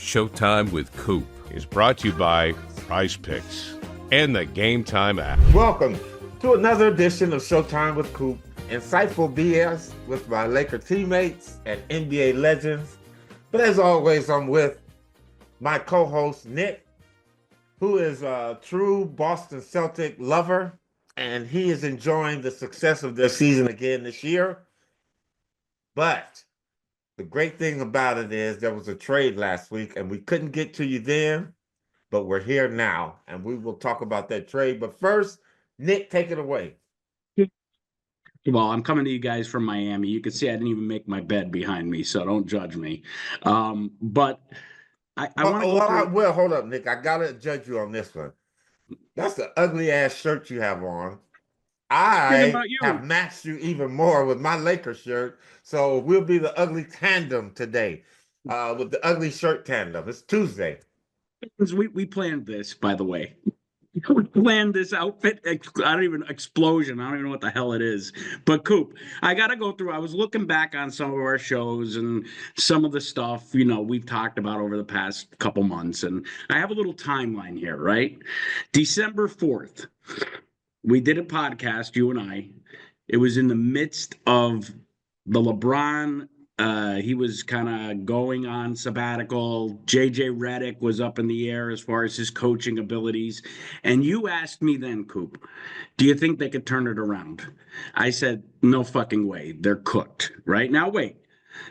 Showtime with Coop is brought to you by PrizePicks and the Game Time app. Welcome to another edition of Showtime with Coop. Insightful BS with my Laker teammates and NBA legends. But as always, I'm with my co-host, Nick, who is a true Boston Celtic lover, and he is enjoying the success of their season again this year. But the great thing about it is there was a trade last week, and we couldn't get to you then, but we're here now, and we will talk about that trade. But first, Nick, take it away. Well, I'm coming to you guys from Miami. You can see I didn't even make my bed behind me, so don't judge me. But I want to go through... Well, hold up, Nick. I gotta judge you on this one. That's the ugly ass shirt you have on. I have matched you even more with my Lakers shirt, so we'll be the ugly tandem today, with the ugly shirt tandem. It's Tuesday. We planned this, by the way. We planned this outfit. Explosion. I don't even know what the hell it is. But Coop, I got to go through. I was looking back on some of our shows and some of the stuff, we've talked about over the past couple months. And I have a little timeline here, right? December 4th, we did a podcast, you and I. It was in the midst of the LeBron. He was kind of going on sabbatical. JJ Redick was up in the air as far as his coaching abilities. And you asked me then, Coop, do you think they could turn it around? I said, no fucking way. They're cooked. Right? Now, wait.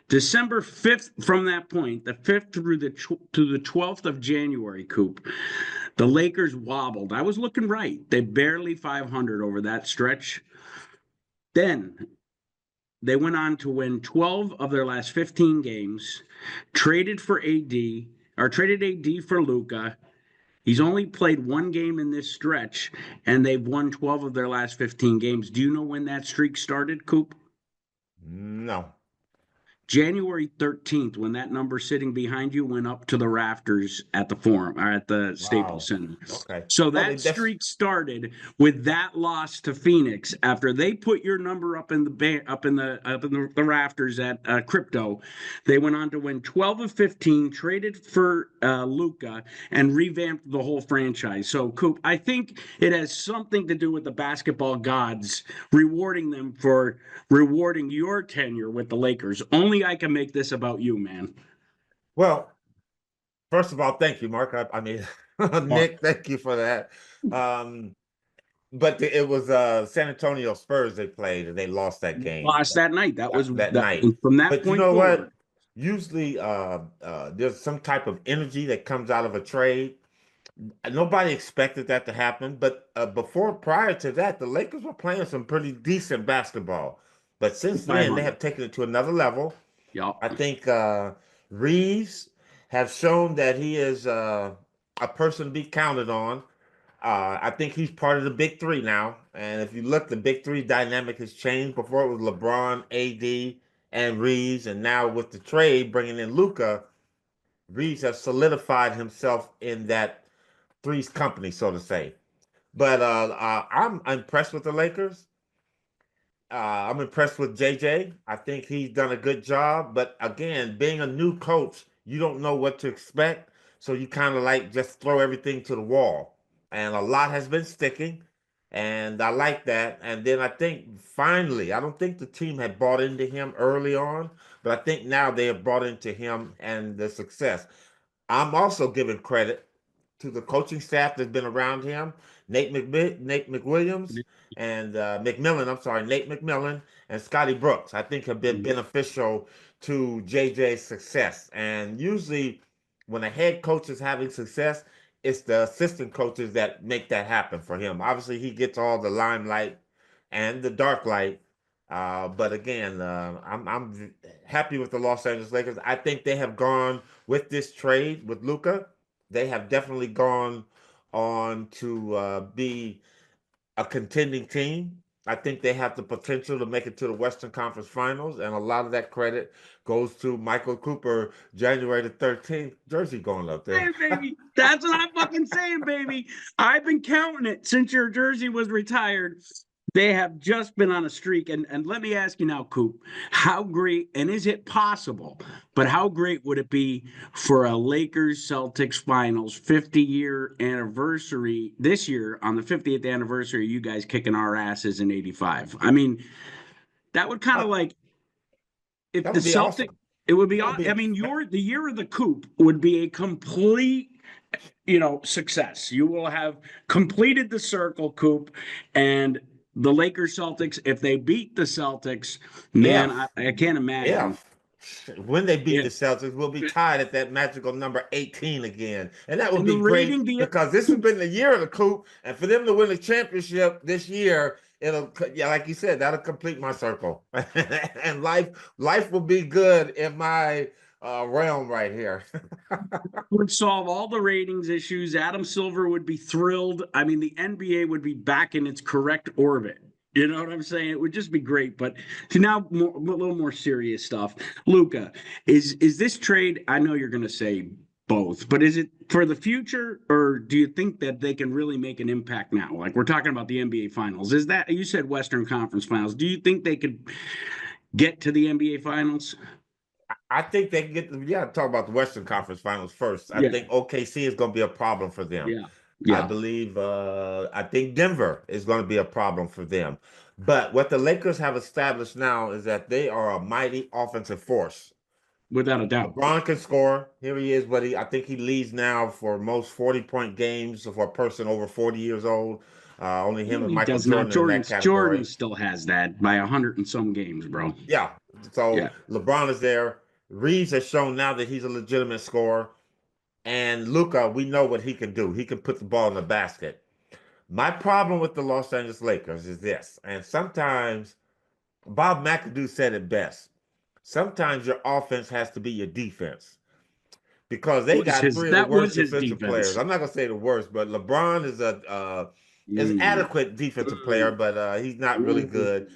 December 5th, from that point, the 5th through to the 12th of January, Coop, the Lakers wobbled. I was looking right. They barely 500 over that stretch. Then they went on to win 12 of their last 15 games, traded AD for Luka. He's only played one game in this stretch, and they've won 12 of their last 15 games. Do you know when that streak started, Coop? No. January 13th, when that number sitting behind you went up to the rafters at the Forum or at the Staples Center. Okay. So that streak started with that loss to Phoenix after they put your number up in the rafters at Crypto. They went on to win 12 of 15, traded for Luka, and revamped the whole franchise. So, Coop, I think it has something to do with the basketball gods rewarding them for rewarding your tenure with the Lakers. Only I can make this about you, man. Well, first of all, thank you, Mark. I mean, Nick, thank you for that. But it was San Antonio Spurs they played, and they lost that game. Lost that night. That was that night. From that but point you know forward, what? Usually, there's some type of energy that comes out of a trade. Nobody expected that to happen, but prior to that, the Lakers were playing some pretty decent basketball. But since then, they have taken it to another level. Yep. I think Reeves has shown that he is a person to be counted on. I think he's part of the big three now. And if you look, the big three dynamic has changed. Before it was LeBron, AD, and Reeves. And now with the trade, bringing in Luka, Reeves has solidified himself in that three's company, so to say. But I'm impressed with the Lakers. I'm impressed with JJ. I think he's done a good job. But again, being a new coach, you don't know what to expect. So you kind of like just throw everything to the wall. And a lot has been sticking. And I like that. And then I think finally, I don't think the team had bought into him early on, but I think now they have bought into him and the success. I'm also giving credit to the coaching staff that's been around him. Nate McWilliams and Nate McMillan and Scotty Brooks, I think have been beneficial to JJ's success. And usually when a head coach is having success, it's the assistant coaches that make that happen for him. Obviously, he gets all the limelight and the dark light. But again, I'm happy with the Los Angeles Lakers. I think they have gone with this trade with Luka. They have definitely gone on to be a contending team. I think they have the potential to make it to the Western Conference Finals, and a lot of that credit goes to Michael Cooper, January the 13th, jersey going up there. Hey, baby. That's what I'm fucking saying, baby. I've been counting it since your jersey was retired. They have just been on a streak. And let me ask you now, Coop, how great, and is it possible, but how great would it be for a Lakers Celtics finals 50-year anniversary this year on the 50th anniversary, you guys kicking our asses in 85? I mean, that would kind Uh, of like if that the would be Celtic, awesome. it would be, That would I be mean, the year of the Coop would be a complete success. You will have completed the circle, Coop, and the Lakers Celtics, if they beat the Celtics, man, if I can't imagine. if when they beat Yeah. the Celtics, we'll be tied at that magical number 18 again. And that would And the be great rating, the because this has been the year of the Coop. And for them to win the championship this year, yeah, like you said, that'll complete my circle. And life will be good in my realm right here. would solve all the ratings issues. Adam Silver would be thrilled. I mean, the NBA would be back in its correct orbit. You know what I'm saying? It would just be great. But to now, a little more serious stuff. Luka, is this trade? I know you're going to say both, but is it for the future, or do you think that they can really make an impact now? Like we're talking about the NBA Finals. Is that you said Western Conference Finals? Do you think they could get to the NBA Finals? I think they can get. You got to talk about the Western Conference Finals first. I Yeah, think OKC is going to be a problem for them. yeah, I yeah. believe. I think Denver is going to be a problem for them. But what the Lakers have established now is that they are a mighty offensive force. Without a doubt. LeBron can score. Here he is, but I think he leads now for most 40-point games for a person over 40 years old. Only him and He Michael does not. Jordan in that Jordan category. still has that by 100 and some games, bro. Yeah. So Yeah. LeBron is there. Reeves has shown now that he's a legitimate scorer. And Luka, we know what he can do. He can put the ball in the basket. My problem with the Los Angeles Lakers is this, and sometimes Bob McAdoo said it best. Sometimes your offense has to be your defense because they Was got his three of the that worst was his defensive players. defense. I'm not gonna say the worst, but LeBron is a is Mm, adequate defensive player, mm, but he's not really mm, good.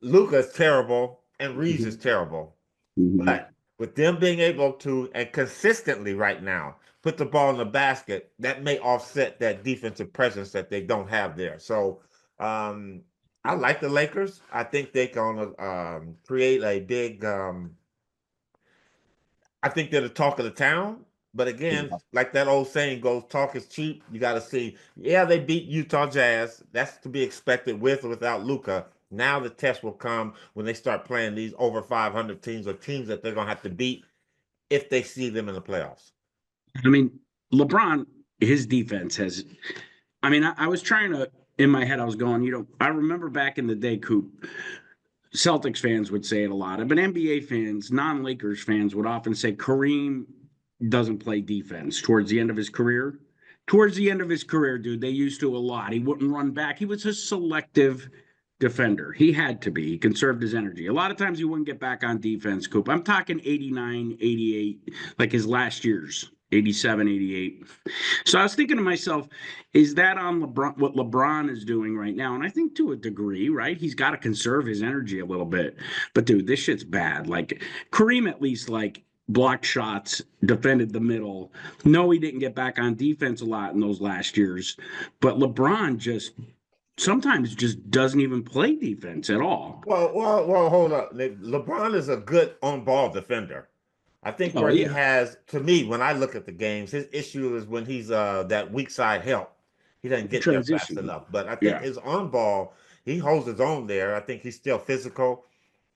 Luka is terrible, and Reeves is mhm, terrible. mhm. But with them being able to and consistently right now put the ball in the basket, that may offset that defensive presence that they don't have there. So um, I like the Lakers. I think they're gonna create a big. I think they're the talk of the town. But again, Yeah. like that old saying goes, talk is cheap. You got to see. Yeah, they beat Utah Jazz. That's to be expected with or without Luka. Now the test will come when they start playing these over 500 teams or teams that they're gonna have to beat if they see them in the playoffs. I mean, LeBron, his defense has. I mean, I was trying to in my head. I was going. I remember back in the day, Coop. Celtics fans would say it a lot, but NBA fans, non-Lakers fans would often say Kareem doesn't play defense towards the end of his career. Towards the end of his career, dude, they used to a lot. He wouldn't run back. He was a selective defender. He had to be. He conserved his energy. A lot of times he wouldn't get back on defense, Coop. I'm talking 89, 88, like his last years, 87, 88. So I was thinking to myself, is that on LeBron, what LeBron is doing right now? And I think to a degree, right? He's got to conserve his energy a little bit. But dude, this shit's bad. Like Kareem at least like blocked shots, defended the middle. No, he didn't get back on defense a lot in those last years. But LeBron just sometimes just doesn't even play defense at all. Well, hold up. LeBron is a good on-ball defender. I think Oh where he yeah. has, to me, when I look at the games, his issue is when he's that weak side help. He doesn't get there fast Transition. enough. But I think Yeah. his on ball, he holds his own there. I think he's still physical.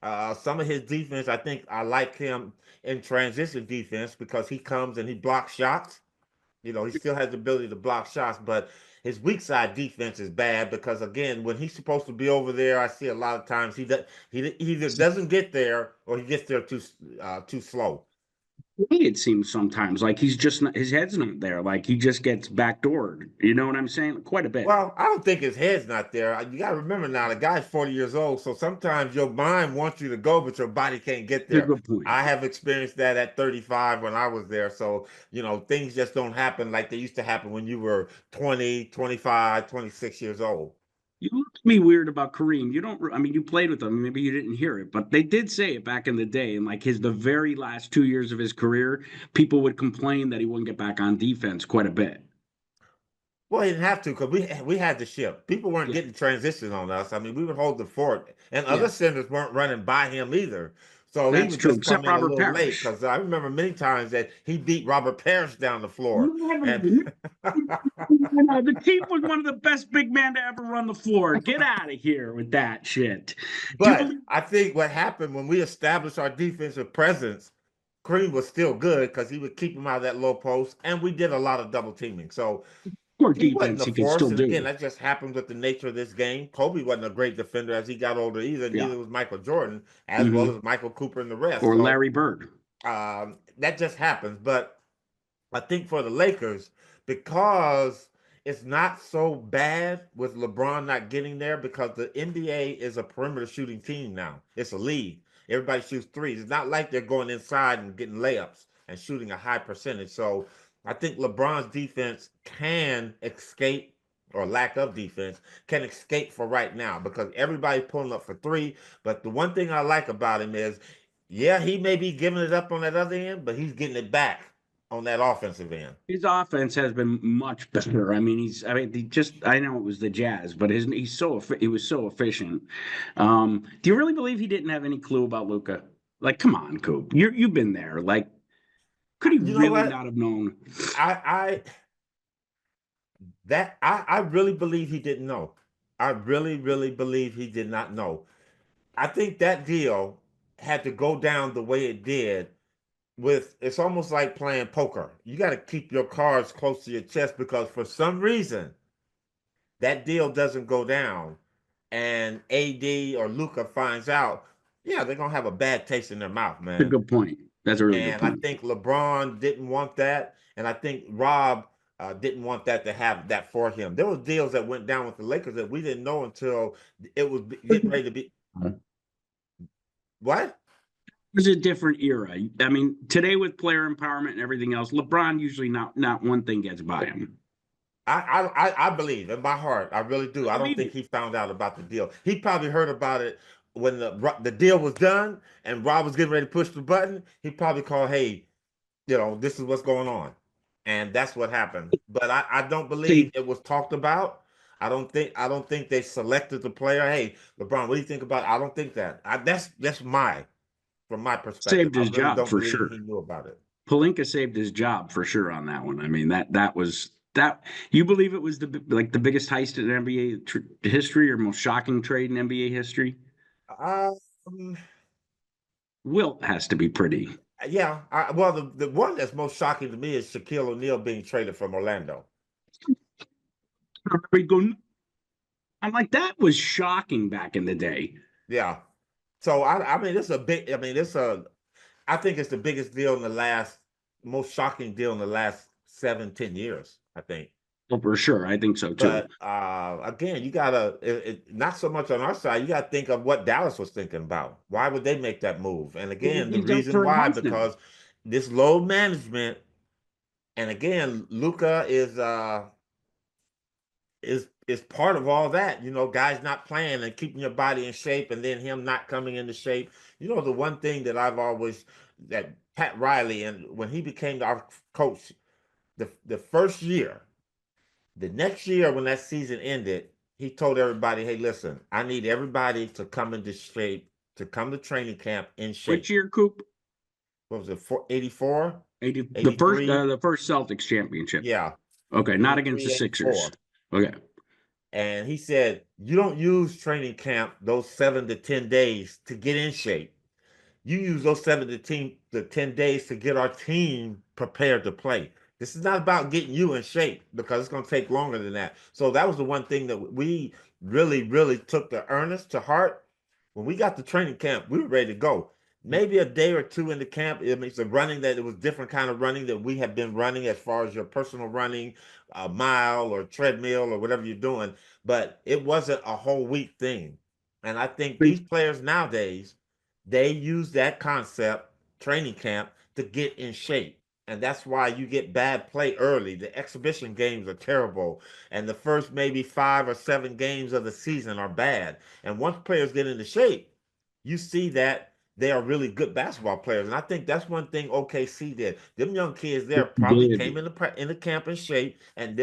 Some of his defense, I think I like him in transition defense because he comes and he blocks shots. He still has the ability to block shots, but his weak side defense is bad because again, when he's supposed to be over there, I see a lot of times he either doesn't get there or he gets there too slow. It seems sometimes like he's just not, his head's not there. Like he just gets backdoored. You know what I'm saying? Quite a bit. Well, I don't think his head's not there. You got to remember now, the guy's 40 years old, so sometimes your mind wants you to go, but your body can't get That's a there. good point. I have experienced that at 35 when I was there. So, things just don't happen like they used to happen when you were 20, 25, 26 years old. You look at me weird about Kareem. You don't. I mean, you played with him. Maybe you didn't hear it, but they did say it back in the day. And like the very last 2 years of his career, people would complain that he wouldn't get back on defense quite a bit. Well, he didn't have to because we had the ship. People weren't Yeah, getting transition on us. I mean, we would hold the fort, and other yeah, centers weren't running by him either. So he that's would true. just come Except in a Robert little late Parrish. because I remember many times that he beat Robert Parrish down the floor. Never. And The team was one of the best big men to ever run the floor. Get out of here with that shit. Do you but believe? I think what happened when we established our defensive presence, Cream was still good because he would keep him out of that low post, and we did a lot of double teaming. So More he wasn't defense a he can still force, and again, do. that just happens with the nature of this game. Kobe wasn't a great defender as he got older either. Yeah. Neither was Michael Jordan, as well Hmm. as Michael Cooper and the rest. Or So Larry Bird. that just happens. But I think for the Lakers, because it's not so bad with LeBron not getting there, because the NBA is a perimeter shooting team now. It's a league. Everybody shoots threes. It's not like they're going inside and getting layups and shooting a high percentage. So I think LeBron's defense can escape, or lack of defense can escape for right now, because everybody's pulling up for three. But the one thing I like about him is, yeah, he may be giving it up on that other end, but he's getting it back on that offensive end. His offense has been much better. I mean, I know it was the Jazz, but he was so efficient. Do you really believe he didn't have any clue about Luka? Like, come on, Coop. You've been there. Like, could he You know really what? not have known? I I really believe he didn't know. I really, really believe he did not know. I think that deal had to go down the way it did. With It's almost like playing poker. You got to keep your cards close to your chest, because for some reason that deal doesn't go down, and AD or Luca finds out, yeah, they're gonna have a bad taste in their mouth, That's a man. good point. That's a really good And I point. think LeBron didn't want that, and I think Rob didn't want that to have that for him. There was deals that went down with the Lakers that we didn't know until it was getting ready to be. It What? was a different era. I mean, today with player empowerment and everything else, LeBron usually not one thing gets by him. I believe in my heart, I really do. I I don't believe think it. he found out about the deal. He probably heard about it when the deal was done and Rob was getting ready to push the button. He probably called, "Hey, this is what's going on," and that's what happened. But I don't believe See, it was talked about. I don't think they selected the player. Hey, LeBron, what do you think about? I don't think that. That's from my perspective. saved I his really job don't for believe sure. he knew about it. Palinka saved his job for sure on that one. I mean, that was that. You believe it was the biggest heist in NBA history, or most shocking trade in NBA history? Um, Wilt has to be pretty. yeah. Well, the one that's most shocking to me is Shaquille O'Neal being traded from Orlando. I'm like, that was shocking back in the day. Yeah. So I mean, it's a big. I mean, I think it's the biggest deal in the last, most shocking deal in the last 7, 10 years, I think. Well, for sure, I think so too. But again, you gotta not so much on our side. You gotta think of what Dallas was thinking about. Why would they make that move? And again, the He's up reason for a why, house now. because this load management, and again, Luca is part of all that. Guys not playing and keeping your body in shape, and then him not coming into shape. The one thing that I've always that Pat Riley, and when he became our coach, the first year, the next year when that season ended, he told everybody, "Hey, listen, I need everybody to come into shape, to come to training camp in Which shape." year, Coop? What was it? 84, 80, 83? the first Celtics championship. Yeah, Okay, not against the 83, Sixers. 84. Okay. And he said, "You don't use training camp, those 7 to 10 days, to get in shape. You use those 7 to 10 days to get our team prepared to play. This is not about getting you in shape, because it's going to take longer than that." So that was the one thing that we really, really took the earnest to heart. When we got to training camp, we were ready to go. Maybe a day or two in the camp, it makes the running, that it was different kind of running that we have been running, as far as your personal running, a mile or treadmill or whatever you're doing. But it wasn't a whole week thing. And I think these players nowadays, they use that concept, training camp, to get in shape. And that's why you get bad play early. The exhibition games are terrible. And the first maybe 5 or 7 games of the season are bad. And once players get into shape, you see that they are really good basketball players. And I think that's one thing OKC did. Them young kids there probably came in the camp in shape, and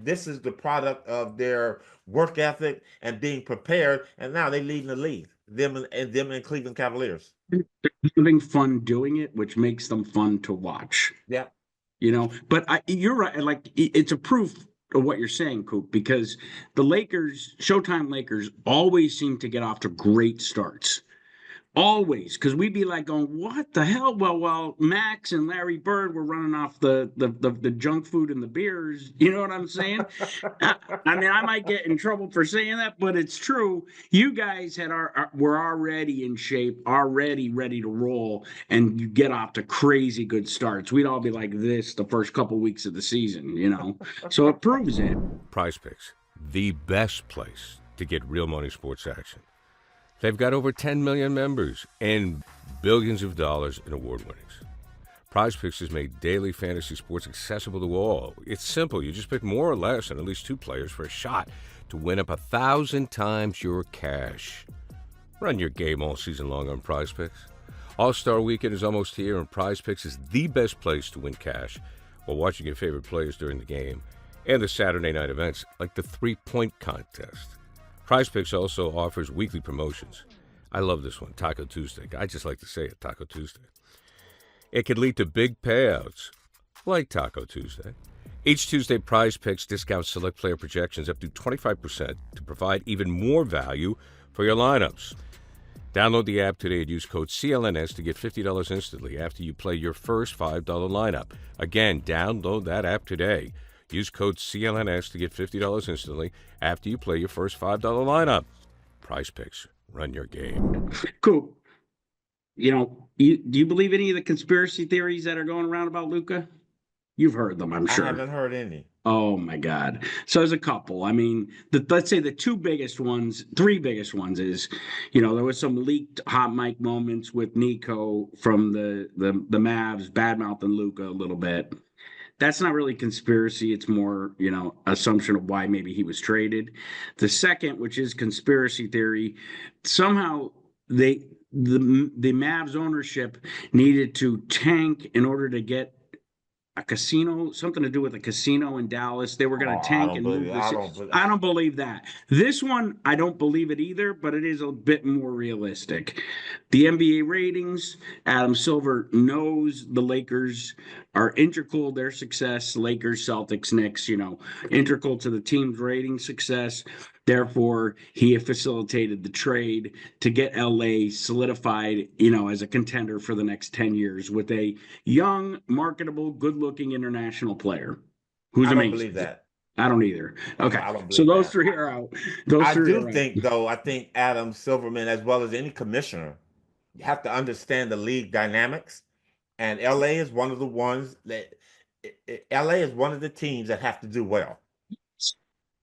this is the product of their work ethic and being prepared. And now they leading the league. Them and Cleveland Cavaliers. They're having fun doing it, which makes them fun to watch. Yeah. But you're right. Like, it's a proof of what you're saying, Coop, because the Lakers, Showtime Lakers, always seem to get off to great starts. Always, because we'd be like going, what the hell? Well, Max and Larry Bird were running off the junk food and the beers. You know what I'm saying? I mean, I might get in trouble for saying that, but it's true. You guys were already in shape, already ready to roll, and you get off to crazy good starts. We'd all be like this the first couple weeks of the season, So it proves it. PrizePicks, the best place to get real money sports action. They've got over 10 million members and billions of dollars in award winnings. PrizePicks has made daily fantasy sports accessible to all. It's simple. You just pick more or less and at least 2 players for a shot to win up 1,000 times your cash. Run your game all season long on PrizePicks. All-Star Weekend is almost here, and PrizePicks is the best place to win cash while watching your favorite players during the game and the Saturday night events like the 3-point contest. PrizePicks also offers weekly promotions. I love this one, Taco Tuesday. I just like to say it, Taco Tuesday. It could lead to big payouts, like Taco Tuesday. Each Tuesday, PrizePicks discounts select player projections up to 25% to provide even more value for your lineups. Download the app today and use code CLNS to get $50 instantly after you play your first $5 lineup. Again, download that app today. Use code CLNS to get $50 instantly after you play your first $5 lineup. PrizePicks, run your game. Cool. Do you believe any of the conspiracy theories that are going around about Luka? You've heard them, I'm sure. I haven't heard any. Oh my God. So there's a couple. I mean, let's say the 3 biggest ones is, there was some leaked hot mic moments with Nico from the Mavs, bad-mouthing Luka a little bit. That's not really conspiracy. It's more, assumption of why maybe he was traded. The second, which is conspiracy theory, somehow the Mavs ownership needed to tank in order to get a casino, something to do with a casino in Dallas. They were going to tank and move this. I don't believe that. This one, I don't believe it either, but it is a bit more realistic. The NBA ratings, Adam Silver knows the Lakers are integral to their success. Lakers, Celtics, Knicks, integral to the team's rating success. Therefore, he facilitated the trade to get LA solidified, as a contender for the next 10 years with a young, marketable, good-looking international player who's amazing. I don't believe that. I don't either. Okay, so those 3 are out. I think Adam Silverman, as well as any commissioner, you have to understand the league dynamics. And LA is one of the ones that LA is one of the teams that have to do well.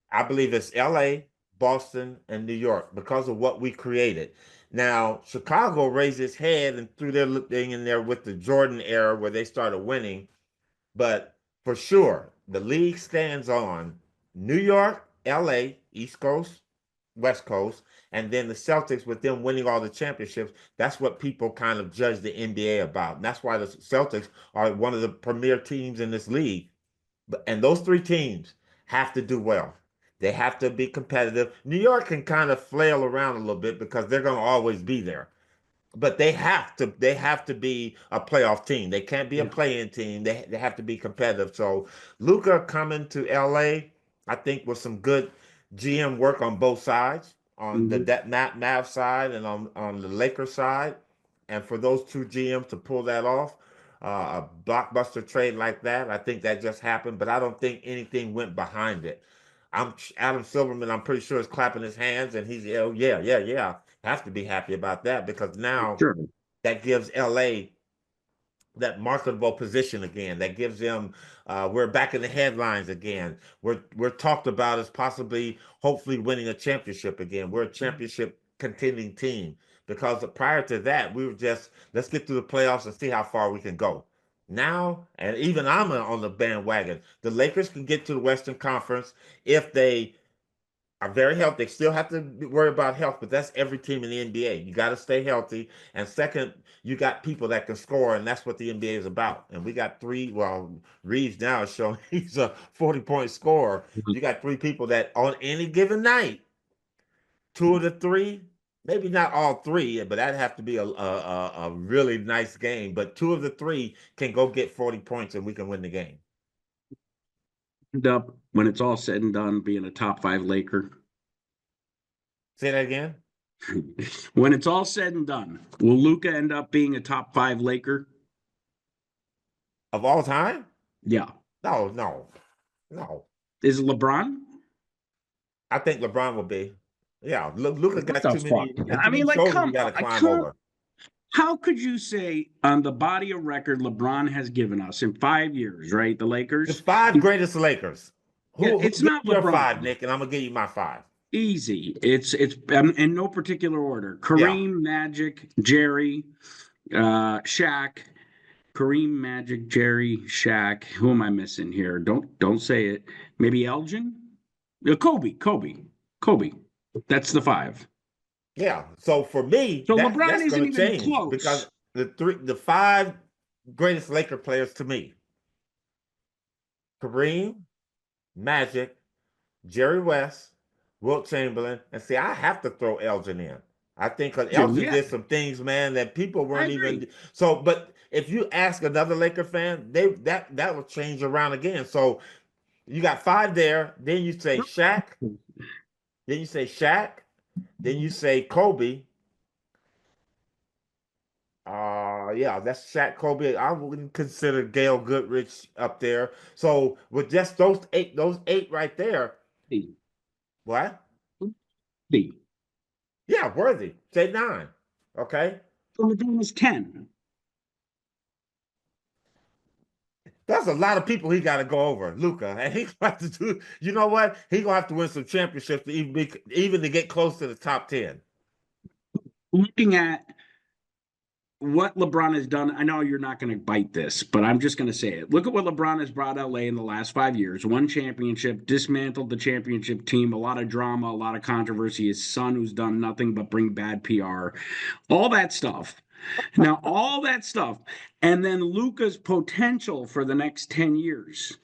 I believe it's LA, Boston, and New York because of what we created. Now, Chicago raised its head and threw their thing in there with the Jordan era where they started winning. But for sure, the league stands on New York, LA, East Coast, West Coast, and then the Celtics with them winning all the championships. That's what people kind of judge the NBA about. And that's why the Celtics are one of the premier teams in this league. And those 3 teams have to do well. They have to be competitive. New York can kind of flail around a little bit because they're going to always be there. But they have to be a playoff team. They can't be a play-in team. They have to be competitive. So Luka coming to LA, I think, was some good GM work on both sides, on the Mavs side and on the Lakers side. And for those 2 GMs to pull that off, a blockbuster trade like that, I think that just happened. But I don't think anything went behind it. Adam Silverman, I'm pretty sure, is clapping his hands, and he's, yeah. Have to be happy about that because now that gives LA that marketable position again. That gives them, we're back in the headlines again. We're talked about as possibly, hopefully winning a championship again. We're a championship contending team because prior to that, we were just, let's get through the playoffs and see how far we can go. Now, and even I'm on the bandwagon, the Lakers can get to the Western Conference if they are very healthy. They still have to worry about health, but that's every team in the NBA. You got to stay healthy. And second, you got people that can score, and that's what the NBA is about. And we got three. Well, Reeves now is showing he's a 40-point scorer. You got three people that on any given night, two of the three, maybe not all three, but that'd have to be a really nice game. But two of the three can go get 40 points, and we can win the game. End up, when it's all said and done, being a top 5 Laker? Say that again. When it's all said and done, will Luka end up being a top 5 Laker? Of all time? Yeah. No. Is it LeBron? I think LeBron will be. Yeah, Luka got too many. I mean, like, come got to on. climb over. How could you say on the body of record LeBron has given us in 5 years, right? The Lakers. The 5 greatest Lakers. It's not your LeBron. 5, Nick, and I'm gonna give you my 5. Easy. It's in no particular order. Kareem, Magic, Jerry, Shaq. Kareem, Magic, Jerry, Shaq. Who am I missing here? Don't say it. Maybe Elgin? Kobe. That's the 5. Yeah. So for me, so LeBron LeBron isn't even change close because the 5 greatest Laker players to me: Kareem, Magic, Jerry West, Wilt Chamberlain, and see, I have to throw Elgin in. I think because Elgin did some things, man, that people weren't even. So, but if you ask another Laker fan, that will change around again. So you got 5 there. Then you say Shaq. Then you say Shaq. Then you say Kobe. Yeah, that's Shaq, Kobe. I wouldn't consider Gail Goodrich up there. So with just those eight right there. What? Yeah, worthy. Say 9. Okay. So LeBron is 10. That's a lot of people he got to go over, Luka, and he's got to do. You know what? He's gonna have to win some championships to even to get close to the top 10. Looking at what LeBron has done, I know you're not going to bite this, but I'm just going to say it. Look at what LeBron has brought LA in the last 5 years. Won championship, dismantled the championship team, a lot of drama, a lot of controversy. His son, who's done nothing but bring bad PR, all that stuff. Now, all that stuff, and then Luka's potential for the next 10 years.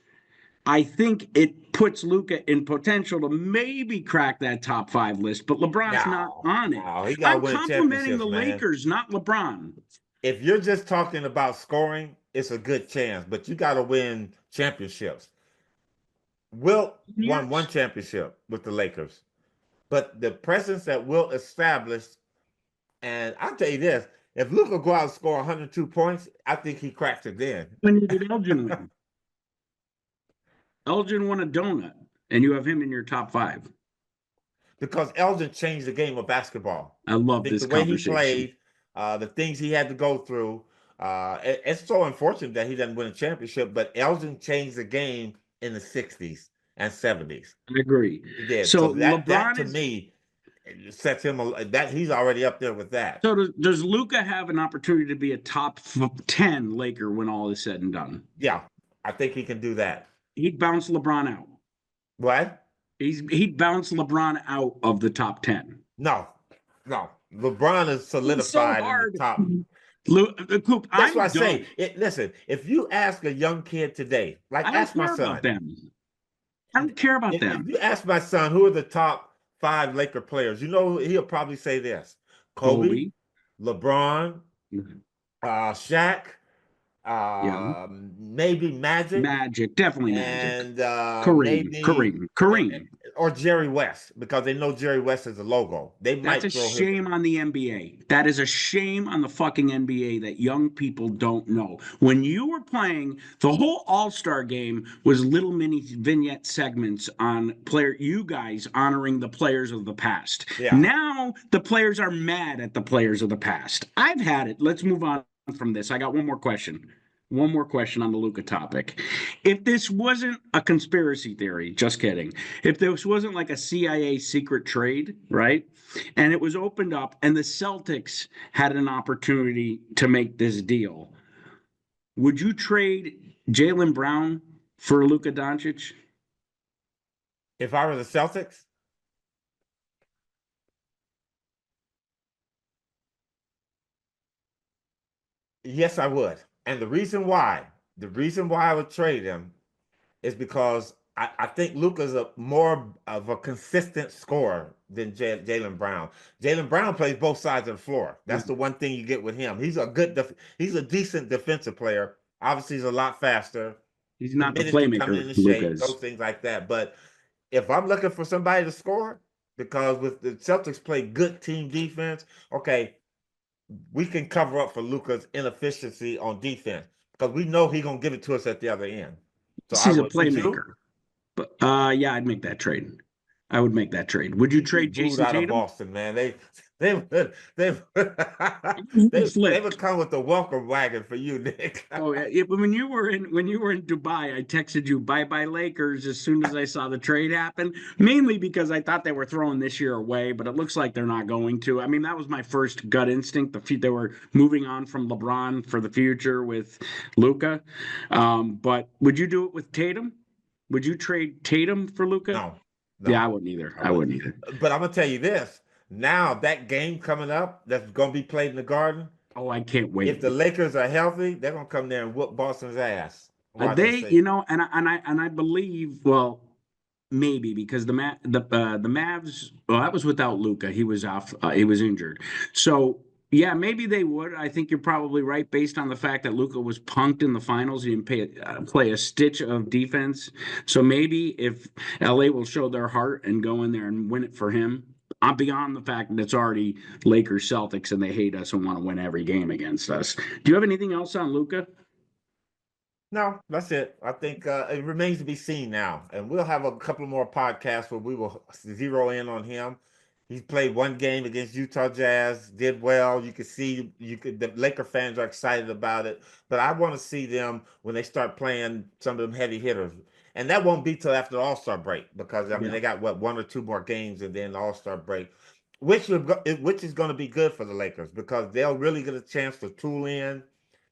I think it puts Luka in potential to maybe crack that top 5 list, but LeBron's not on it. I'm complimenting the Lakers, not LeBron. If you're just talking about scoring, it's a good chance, but you got to win championships. Wilt won 1 championship with the Lakers, but the presence that Wilt established, and I'll tell you this, if Luka go out and score 102 points, I think he cracks it then. When did Elgin win? Elgin won a donut, and you have him in your top 5. Because Elgin changed the game of basketball. I love this the way he played, the things he had to go through. It's so unfortunate that he didn't win a championship, but Elgin changed the game in the 60s and 70s. I agree. He did. So that to me sets him that he's already up there with that. So does Luka have an opportunity to be a top 10 Laker when all is said and done? Yeah, I think he can do that. He'd bounce LeBron out. What? He'd bounce LeBron out of the top 10. No. LeBron is solidified in the top. Coop, that's why I say, listen, if you ask a young kid today, like ask my son. I don't care about them. If you ask my son who are the top 5 Laker players, he'll probably say this: Kobe. LeBron, Shaq, maybe Magic, definitely and Kareem, or Jerry West, because they know Jerry West is a logo. That's a shame on the NBA. That is a shame on the fucking NBA that young people don't know. When you were playing, the whole All-Star game was little mini vignette segments on you guys honoring the players of the past. Yeah. Now the players are mad at the players of the past. I've had it. Let's move on from this. I got one more question. One more question on the Luka topic. If this wasn't a conspiracy theory, just kidding. If this wasn't like a CIA secret trade, right? And it was opened up and the Celtics had an opportunity to make this deal, would you trade Jaylen Brown for Luka Doncic? If I were the Celtics? Yes, I would. And the reason why I would trade him is because I think Luka's a more of a consistent scorer than Jaylen Brown. Jaylen Brown plays both sides of the floor. Yeah. That's the one thing you get with him. He's a decent defensive player. Obviously, he's a lot faster. He's The not the minutes he come playmaker into Luka shape, is. those things like that. But if I'm looking for somebody to score, because with the Celtics play good team defense, okay, we can cover up for Luka's inefficiency on defense because we know he's gonna give it to us at the other end. So I He's a would you? playmaker. But yeah, I'd make that trade. I would make that trade. Would you You'd be trade booed Jason out of Tatum? Boston, man. They would they they would Flipped. come with the welcome wagon for you, Nick. Oh yeah, when you were in Dubai, I texted you bye bye Lakers as soon as I saw the trade happen. Mainly because I thought they were throwing this year away, but it looks like they're not going to. I mean, that was my first gut instinct. They were moving on from LeBron for the future with Luka. But would you do it with Tatum? Would you trade Tatum for Luka? No, Yeah, no, I wouldn't either. I I wouldn't. wouldn't either. But I'm gonna tell you this. Now that game coming up that's gonna be played in the Garden, Oh, I can't if the wait. Lakers are healthy, they're gonna come there and whoop Boston's ass. Watch and They, see. and I believe, well, maybe because the Mavs, well, that was without Luka. He was off. He was injured. So yeah, maybe they would. I think you're probably right based on the fact that Luka was punked in the finals. He didn't play a stitch of defense. So maybe if LA will show their heart and go in there and win it for him. I'm beyond the fact that it's already Lakers Celtics and they hate us and want to win every game against us. Do you have anything else on Luka? No, that's it. I think it remains to be seen now, and we'll have a couple more podcasts where we will zero in on him. He played one game against Utah Jazz, did well. You could see the Laker fans are excited about it, but I want to see them when they start playing some of them heavy hitters, and that won't be till after the All-Star break because I mean Yeah. they got what one or two more games and then the All-Star break, which is going to be good for the Lakers because they'll really get a chance to tool in.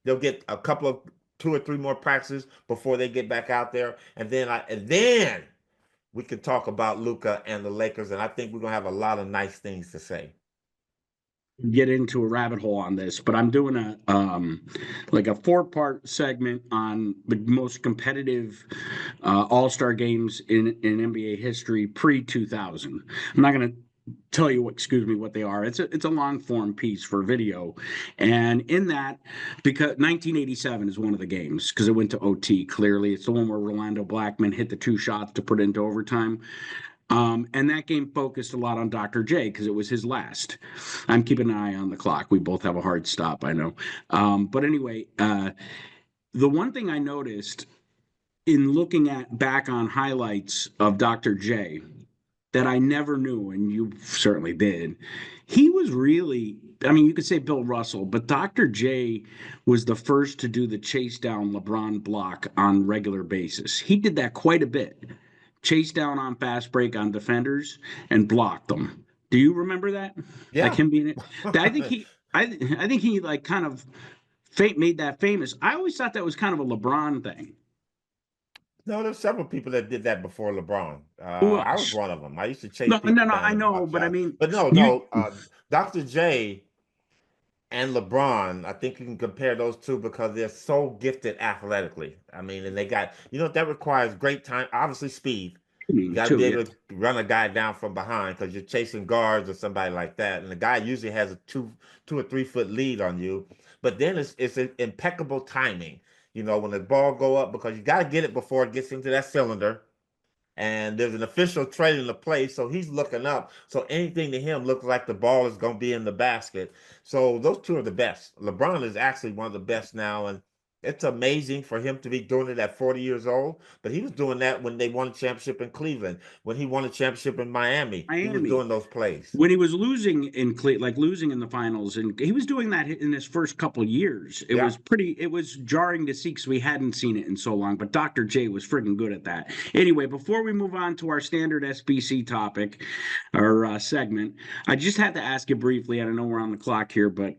They'll get a couple of two or three more practices before they get back out there, and then we can talk about Luka and the Lakers, and I think we're gonna have a lot of nice things to say. Get into a rabbit hole on this, but I'm doing a like a 4-part segment on the most competitive All-Star games in NBA history pre-2000. I'm not going to tell you what they are. It's a long form piece for video, and in that, because 1987 is one of the games because it went to OT. Clearly, it's the one where Rolando Blackman hit the 2 shots to put it into overtime. And that game focused a lot on Dr. J because it was his last. I'm keeping an eye on the clock. We both have a hard stop, I know. But anyway, the one thing I noticed in looking at back on highlights of Dr. J that I never knew, and you certainly did, he was really, I mean, you could say Bill Russell, but Dr. J was the first to do the chase down LeBron block on regular basis. He did that quite a bit. Chase down on fast break on defenders and block them. Do you remember that? Like Yeah. him being it? I think he like kind of made that famous. I always thought that was kind of a LeBron thing. No, there's several people that did that before LeBron. Who I was else? one of them. I used to chase No, no, people no. down I and know, block but I shots. mean, But no, you. no. Dr. J and LeBron, I think you can compare those two because they're so gifted athletically. I mean, and they got, that requires great time, obviously speed. You got to Too, be yeah. able to run a guy down from behind because you're chasing guards or somebody like that, and the guy usually has a 2 or 3 foot lead on you. But then it's impeccable timing. When the ball go up because you got to get it before it gets into that cylinder. And there's an official trailing the play, so he's looking up. So anything to him looks like the ball is going to be in the basket. So those two are the best. LeBron is actually one of the best now, and it's amazing for him to be doing it at 40 years old. But he was doing that when they won a championship in Cleveland, when he won a championship in Miami. He was Miami. doing those plays. When he was losing in losing in the finals, and he was doing that in his first couple years. Yeah. It was jarring to see because we hadn't seen it in so long. But Dr. J was friggin' good at that. Anyway, before we move on to our standard SBC topic or segment, I just had to ask you briefly. And I know we're on the clock here, but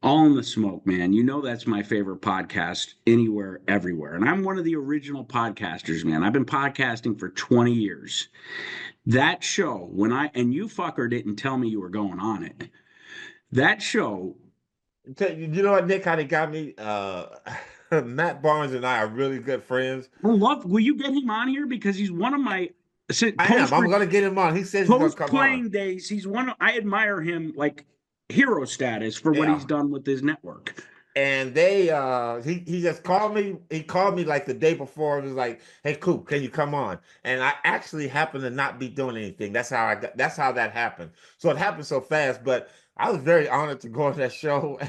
All in the Smoke, man. That's my favorite podcast anywhere, everywhere. And I'm one of the original podcasters, man. I've been podcasting for 20 years. That show, and you fucker didn't tell me you were going on it. That show You know what, Nick? How they got me? Matt Barnes and I are really good friends. Will you get him on here because he's one of my I am. I'm gonna get him on. He says he's gonna post come on. playing days. He's one. I admire him like hero status for what Yeah. he's done with his network. And he just called me. He called me like the day before and was like, "Hey, Coop, can you come on?" And I actually happened to not be doing anything. That's how that happened. So it happened so fast, but I was very honored to go on that show.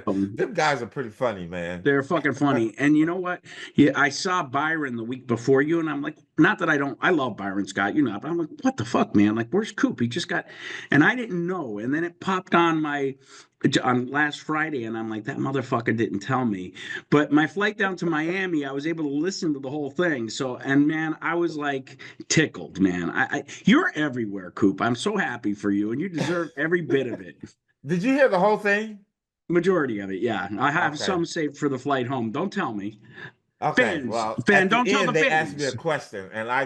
Um, Them guys are pretty funny, man. They're fucking funny. And you know what? Yeah, I saw Byron the week before you, and I'm like, not that I love Byron Scott, you know, but I'm like, what the fuck, man? Like, where's Coop? He just got, and I didn't know. And then it popped on last Friday, and I'm like, that motherfucker didn't tell me. But my flight down to Miami, I was able to listen to the whole thing. So, and man, I was like tickled, man. You're everywhere, Coop. I'm so happy for you, and you deserve every bit of it. Did you hear the whole thing? Majority of it, yeah. I have Okay. some saved for the flight home. Don't tell me. Okay. Well, Fan, at the don't tell the end they asked me a fans. question, and I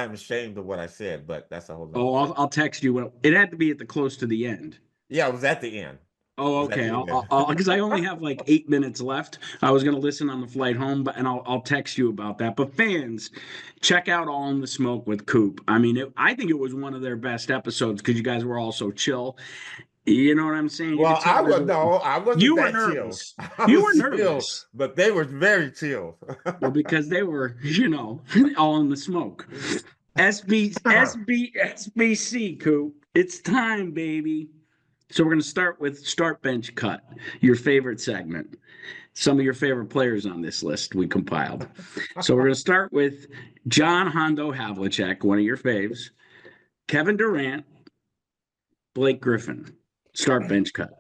am ashamed of what I said, but that's a whole nother Oh, thing. I'll text you. It had to be at the close to the end. Yeah, it was at the end. Oh, It was at okay. the end. I'll because I only have like 8 minutes left. I was gonna listen on the flight home, but I'll text you about that. But fans, check out All in the Smoke with Coop. I mean, I think it was one of their best episodes because you guys were all so chill. You know what I'm saying? You could Well, tell I wasn't you were that chill. nervous. I You were was chill, nervous. but they were very chill. Well, because they were, all in the smoke. SBC, Coop. It's time, baby. So we're going to start with Start Bench Cut, your favorite segment. Some of your favorite players on this list we compiled. So we're going to start with John Hondo Havlicek, one of your faves, Kevin Durant, Blake Griffin. Start Bench Cut.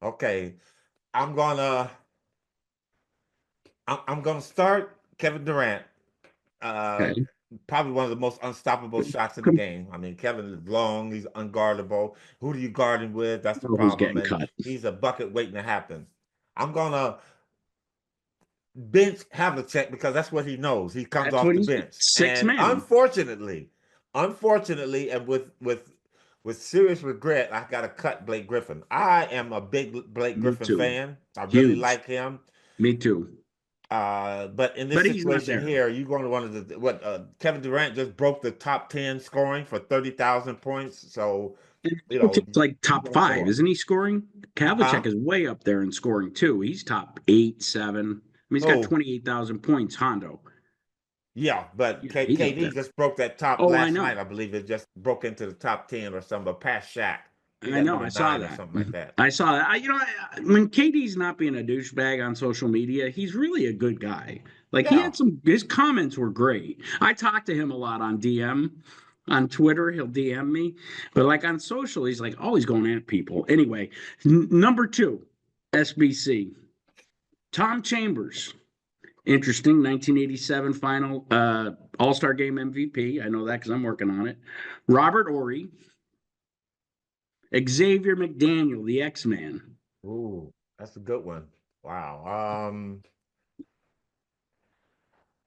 Okay, I'm gonna I'm gonna start Kevin Durant. Uh, Okay. Probably one of the most unstoppable shots in the game. I mean, Kevin is long, he's unguardable. Who do you guard him with? That's the Who's problem, getting and cut? he's a bucket waiting to happen. I'm gonna bench Havlicek because that's what he knows. He comes That's off what the he's bench, six and man. unfortunately, and with serious regret, I got to cut Blake Griffin. I am a big Blake Me Griffin too. fan. I really Huge. like him. Me too. But in this But he's not situation there. here, you're going to one of the what Kevin Durant just broke the top 10 scoring for 30,000 points. So, It's like he's top going to five, score. isn't he scoring? Huh? Havlicek is way up there in scoring too. He's top 8, 7. I mean, he's got Oh, 28,000 points, Hondo. yeah, but Yeah, he's up KD there. just broke that top Oh, I last night. know. I believe it just broke into the top 10 or something, but past Shaq. He I got know. number I saw 9 or that. something like that. I saw that. When KD's not being a douchebag on social media, he's really a good guy. Like Yeah. his comments were great. I talked to him a lot on DM. On Twitter, he'll DM me. But like on social, he's like always going at people. Anyway, number 2, SBC. Tom Chambers. Interesting. 1987 final All-Star Game MVP. I know that because I'm working on it. Robert Ory. Xavier McDaniel, the X-Man. Ooh, that's a good one. Wow.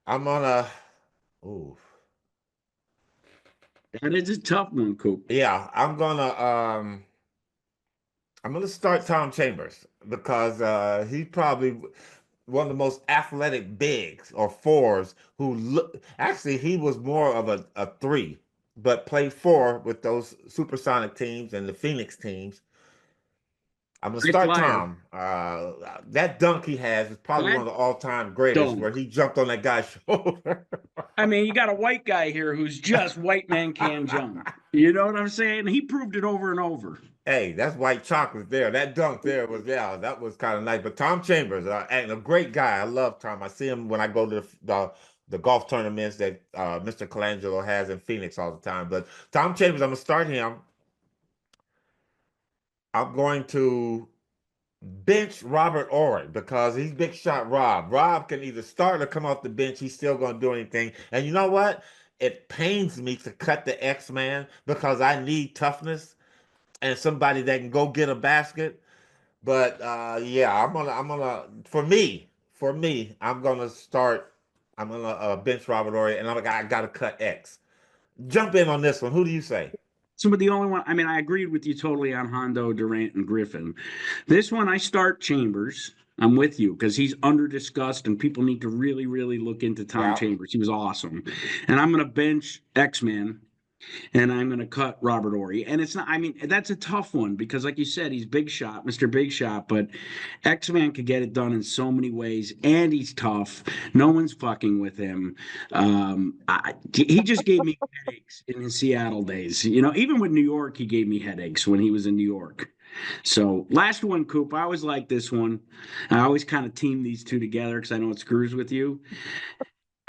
I'm on a. Ooh. That is a tough one, Coop. Yeah, I'm gonna start Tom Chambers because he's probably one of the most athletic bigs or fours who look. Actually, he was more of a three, but played four with those supersonic teams and the Phoenix teams. I'm gonna High start flyer. Tom. That dunk he has is probably one That of the all-time greatest, where dunk. he jumped on that guy's shoulder. I mean, you got a white guy here who's just white man can jump. You know what I'm saying? He proved it over and over. Hey, that's white chocolate there. That dunk there was, yeah, that was kind of nice. But Tom Chambers, and a great guy. I love Tom. I see him when I go to the golf tournaments that Mr. Colangelo has in Phoenix all the time. But Tom Chambers, I'm gonna start him. I'm going to bench Robert Ory because he's big shot Rob. Rob can either start or come off the bench. He's still gonna do anything. And you know what? It pains me to cut the X-Man because I need toughness and somebody that can go get a basket. But yeah, I'm gonna for me, I'm gonna bench Robert Ory, and I gotta cut X. Jump in on this one. Who do you say? some of the only one. I mean, I agreed with you totally on Hondo, Durant, and Griffin. This one, I start Chambers. I'm with you because he's under discussed, and people need to really, really look into Tom Yeah. Chambers. He was awesome, and I'm going to bench X-Man, and I'm going to cut Robert Ory. And it's not. I mean, that's a tough one because, like you said, he's big shot, Mr. Big Shot, but X-Man could get it done in so many ways, and he's tough. No one's fucking with him. He just gave me headaches in his Seattle days. You know, even with New York, he gave me headaches when he was in New York. So last one, Coop. I always like this one. I always kind of team these two together because I know it screws with you.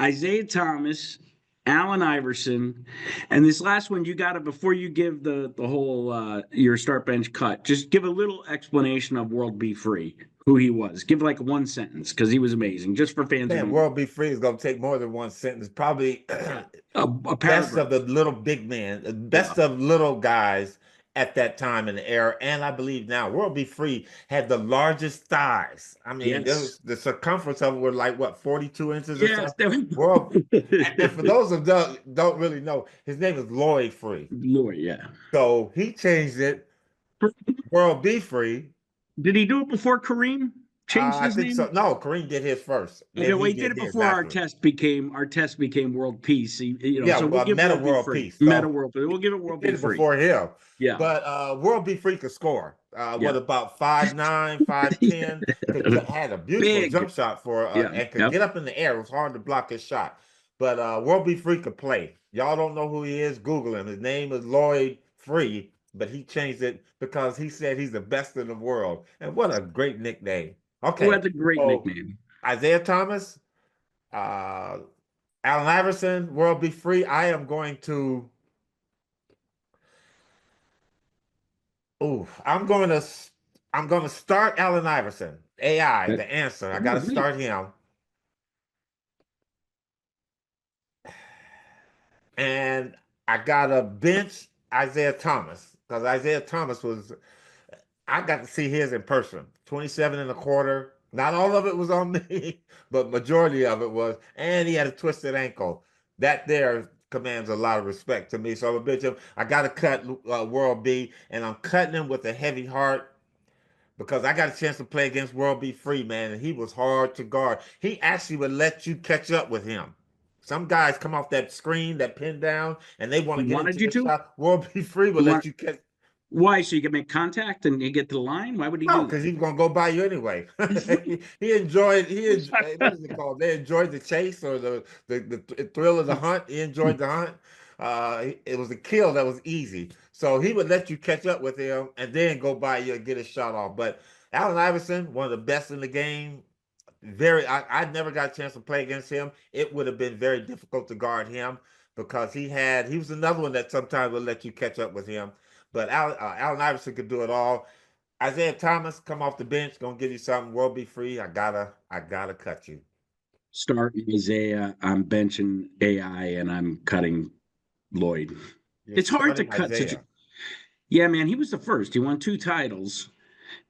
Isaiah Thomas, Allen Iverson, and this last one you got to before you give the whole your start bench cut. Just give a little explanation of World Be Free, who he was. Give like one sentence because he was amazing, just for fans. Man, World Be Free is going to take more than one sentence. Probably A best paragraph. of the little big men, Yeah. best of little guys at that time in the era. And I believe now World Be Free had the largest thighs. I mean, Yes. the circumference of them were like, what, 42 inches or Yes. something? World, and for those of don't really know, his name is Lloyd Free. Lord, yeah. So he changed it, World Be Free. Did he do it before Kareem changed I his think name? so. No, Kareem did his first. Okay, Then well, he he did did it his before our after. test became World Peace. Yeah, So we'll give Meta World Be World Free. Peace. Meta So World Peace. We'll give it he World did Be it Free. before him. Yeah. But World Be Free could score. Yeah. With about 5'9", 5'10", had a beautiful jump Big. shot for Yeah. and could Yep. get up in the air. It was hard to block his shot. But World Be Free could play. Y'all don't know who he is? Google him. His name is Lloyd Free, but he changed it because he said he's the best in the world. And what a great nickname. Who Okay, had the great so nickname? Isaiah Thomas, uh, Allen Iverson, World Be Free. I am going to. Ooh, I'm going to start Allen Iverson. AI, That- the answer. I got oh, to great. start him. And I got to bench Isaiah Thomas because Isaiah Thomas was I got to see his in person. 27 and a quarter. Not all of it was on me, but majority of it was. And he had a twisted ankle. That there commands a lot of respect to me. So I'm a bitch. I got to cut World B, and I'm cutting him with a heavy heart because I got a chance to play against World B Free, man, and he was hard to guard. He actually would let you catch up with him. Some guys come off that screen, that pin down, and they want He to get wanted into you your to? shot. World B Free will You let want you catch. why? So you can make contact and you get to the line? Why would he No, do because he's gonna go by you anyway. He enjoyed. What that? is it called? They enjoyed the chase or the thrill of the hunt. He enjoyed the hunt. It was a kill that was easy. So he would let you catch up with him and then go by you and get a shot off. But Allen Iverson, one of the best in the game. I never got a chance to play against him. It would have been very difficult to guard him because he was another one that sometimes would let you catch up with him. But Allen Iverson could do it all. Isaiah Thomas, come off the bench, gonna give you something. World Be Free. I gotta cut you. Starting Isaiah, I'm benching AI, and I'm cutting Lloyd. You're It's hard to starting cut such a. Isaiah. Yeah, man, he was the first. He won two titles.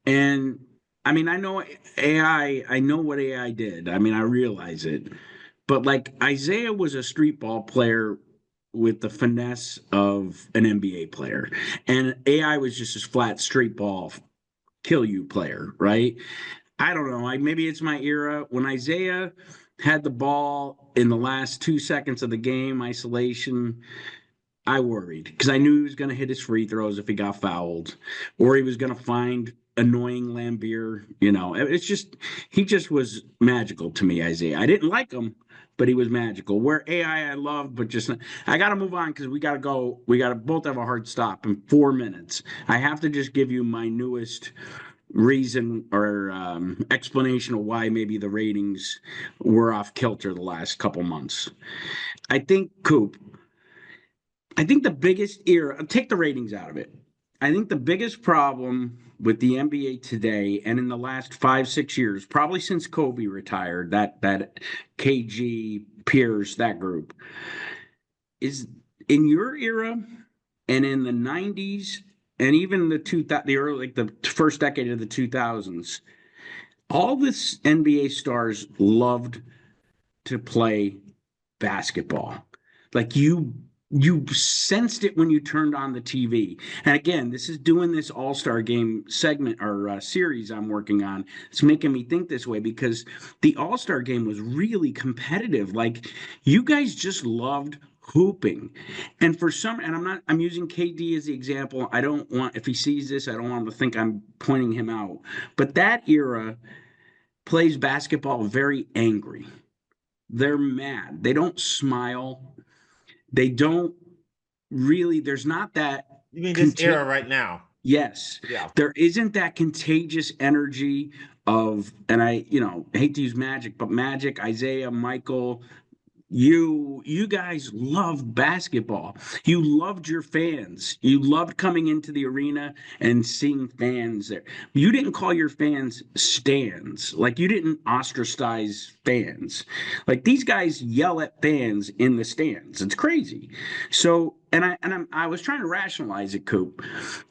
And I mean, I know AI, I know what AI did. I mean, I realize it. But like Isaiah was a street ball player with the finesse of an NBA player. And AI was just a flat street ball kill you player, right? I don't know. Like maybe it's my era. When Isaiah had the ball in the last 2 seconds of the game, isolation, I worried because I knew he was going to hit his free throws if he got fouled, or he was going to find annoying Lambeer. It's just he just was magical to me, Isaiah. I didn't like him, but he was magical. Where AI I loved, but just I got to move on because we got to go. We got to both have a hard stop in 4 minutes. I have to just give you my newest reason or explanation of why maybe the ratings were off kilter the last couple months. I think Coop. I think the biggest era, take the ratings out of it. I think the biggest problem with the NBA today and in the last 5, 6 years, probably since Kobe retired, that KG Pierce, that group, is in your era and in the 90s and even the early like the first decade of the 2000s, all this NBA stars loved to play basketball. Like you you sensed it when you turned on the TV. And again, this is doing this All-Star game segment or series I'm working on. It's making me think this way because the All-Star game was really competitive. Like you guys just loved hooping. And for some, and I'm using KD as the example. I don't want, if he sees this, I don't want him to think I'm pointing him out. But that era plays basketball very angry. They're mad. They don't smile. They don't really, there's not that You mean this era right now? yes, Yeah. there isn't that contagious energy of, and I, hate to use Magic, but Magic, Isaiah, Michael, you guys loved basketball. You loved your fans. You loved coming into the arena and seeing fans there. You didn't call your fans stands. Like you didn't ostracize fans. Like these guys yell at fans in the stands. It's crazy. So I was trying to rationalize it, Coop,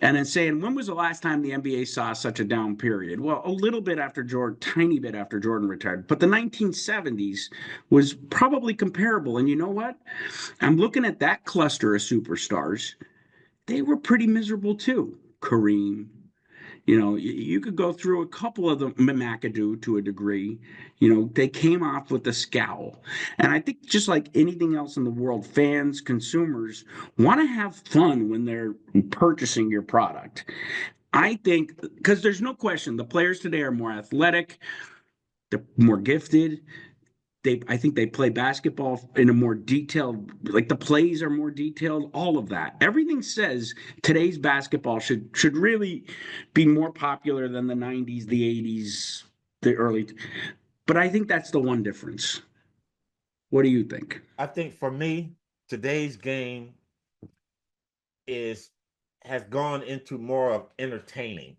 and then saying, when was the last time the NBA saw such a down period? Well, a little bit after Jordan, tiny bit after Jordan retired, but the 1970s was probably comparable. And you know what? I'm looking at that cluster of superstars. They were pretty miserable too. Kareem, you could go through a couple of them, McAdoo to a degree. They came off with a scowl. And I think just like anything else in the world, fans, consumers want to have fun when they're purchasing your product. I think because there's no question the players today are more athletic, they're more gifted. I think they play basketball in a more detailed, like the plays are more detailed, all of that. Everything says today's basketball should really be more popular than the 90s, the 80s, the early. But I think that's the one difference. What do you think? I think for me, today's game has gone into more of entertainment.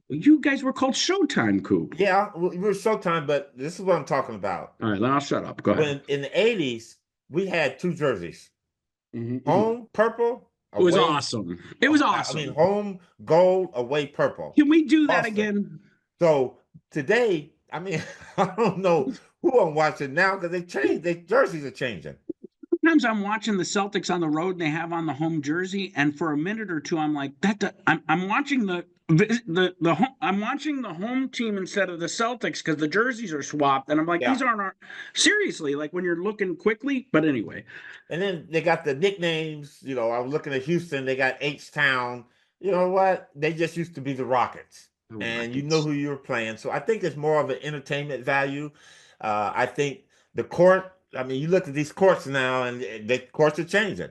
You guys were called Showtime, Coop. Yeah, we were Showtime, but this is what I'm talking about. All right, then I'll shut up. Go ahead. When in the 80s, we had two jerseys. Mhm. Home purple. It was away- awesome. It was awesome. I mean, home gold, away purple. Can we do that Awesome. again? So today, I mean, I don't know who I'm watching now because they changed. Their jerseys are changing. Sometimes I'm watching the Celtics on the road and they have on the home jersey, and for a minute or two, I'm like, I'm watching I'm watching the home team instead of the Celtics because the jerseys are swapped, and I'm like, Yeah. these aren't our seriously, like when you're looking quickly. But anyway, And then they got the nicknames. I was looking at Houston. They got H-Town. You know what? They just used to be the Rockets. And you know who you were playing. So I think it's more of an entertainment value. I think the court, I mean, you look at these courts now, and the courts are changing.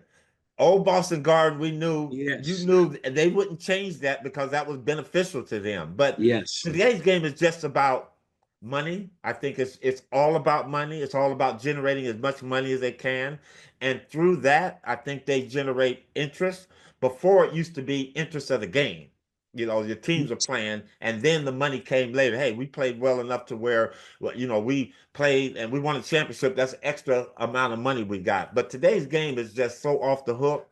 Old Boston Garden, we knew, Yes. you knew they wouldn't change that because that was beneficial to them. But yes, today's game is just about money. I think it's all about money. It's all about generating as much money as they can. And through that, I think they generate interest. Before it used to be interest of the game. Your teams are playing, and then the money came later. Hey, we played well enough to where, we played and we won a championship. That's extra amount of money we got. But today's game is just so off the hook.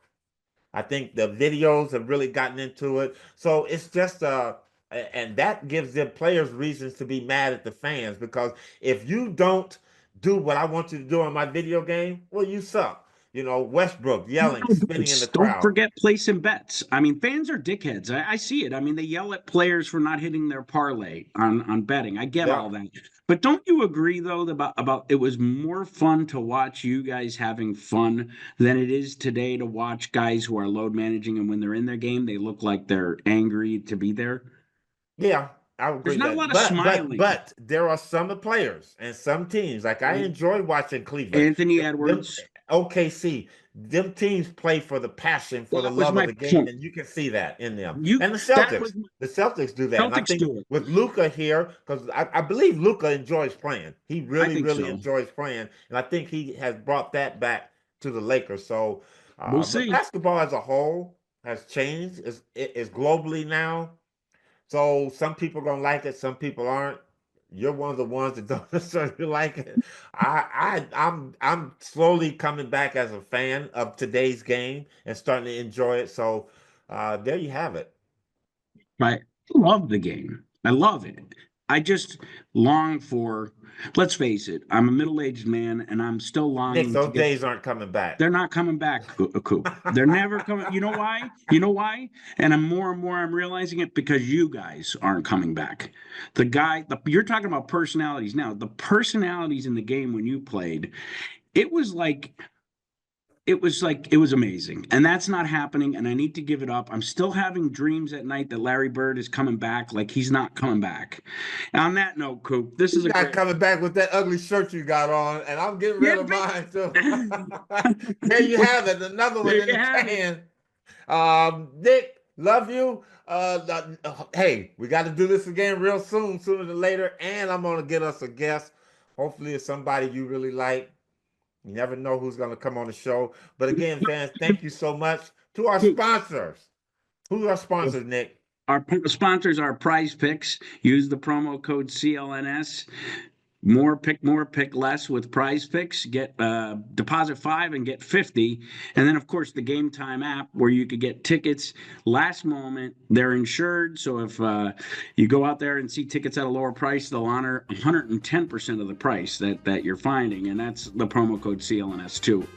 I think the videos have really gotten into it. So it's just and that gives the players reasons to be mad at the fans because if you don't do what I want you to do on my video game, well, you suck. Westbrook yelling, spinning in the crowd. Don't forget placing bets. I mean, fans are dickheads. I see it. I mean, they yell at players for not hitting their parlay on betting. I get all that. But don't you agree though about it was more fun to watch you guys having fun than it is today to watch guys who are load managing, and when they're in their game, they look like they're angry to be there? Yeah, I would agree. There's not a lot of smiling. But there are some players and some teams. Like I enjoy watching Cleveland. Anthony Edwards. OKC, them teams play for the passion, for the love of the game, and you can see that in them. And the Celtics do that. And I think with Luka here, because I believe Luka enjoys playing. He really enjoys playing, and I think he has brought that back to the Lakers. So we'll see. Basketball as a whole has changed. It's globally now. So some people are gonna like it, some people aren't. You're one of the ones that don't necessarily like it. I'm slowly coming back as a fan of today's game and starting to enjoy it. So there you have it. I love the game. I love it. I just long for, let's face it, I'm a middle-aged man and I'm still longing Nick, those to get, days aren't coming back. they're not coming back, Coop. They're never coming. You know why? You know why? And I'm more and more I'm realizing it because you guys aren't coming back. You're talking about personalities now. The personalities in the game when you played, it was amazing. And that's not happening. And I need to give it up. I'm still having dreams at night that Larry Bird is coming back. Like he's not coming back. And on that note, Coop, this is You're not coming back with that ugly shirt you got on, and I'm getting rid of mine too. There you have it, another one in the can. Nick, love you. Hey, we got to do this again real soon, sooner than later. And I'm gonna get us a guest. Hopefully, it's somebody you really like. You never know who's going to come on the show. But again, fans, thank you so much to our sponsors. Who's our sponsors, Nick? Our sponsors are PrizePicks. Use the promo code CLNS. More pick less with PrizePicks. Get deposit 5 and get 50. And then, of course, the Game Time app where you could get tickets last moment. They're insured, so if you go out there and see tickets at a lower price, they'll honor 110% of the price that you're finding, and that's the promo code CLNS too.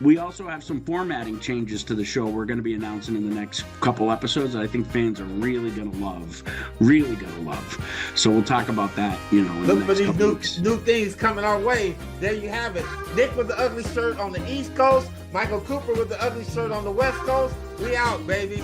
We also have some formatting changes to the show we're going to be announcing in the next couple episodes that I think fans are really going to love. Really going to love. So we'll talk about that, in the next couple weeks. New things coming our way. There you have it. Nick with the ugly shirt on the East Coast. Michael Cooper with the ugly shirt on the West Coast. We out, baby.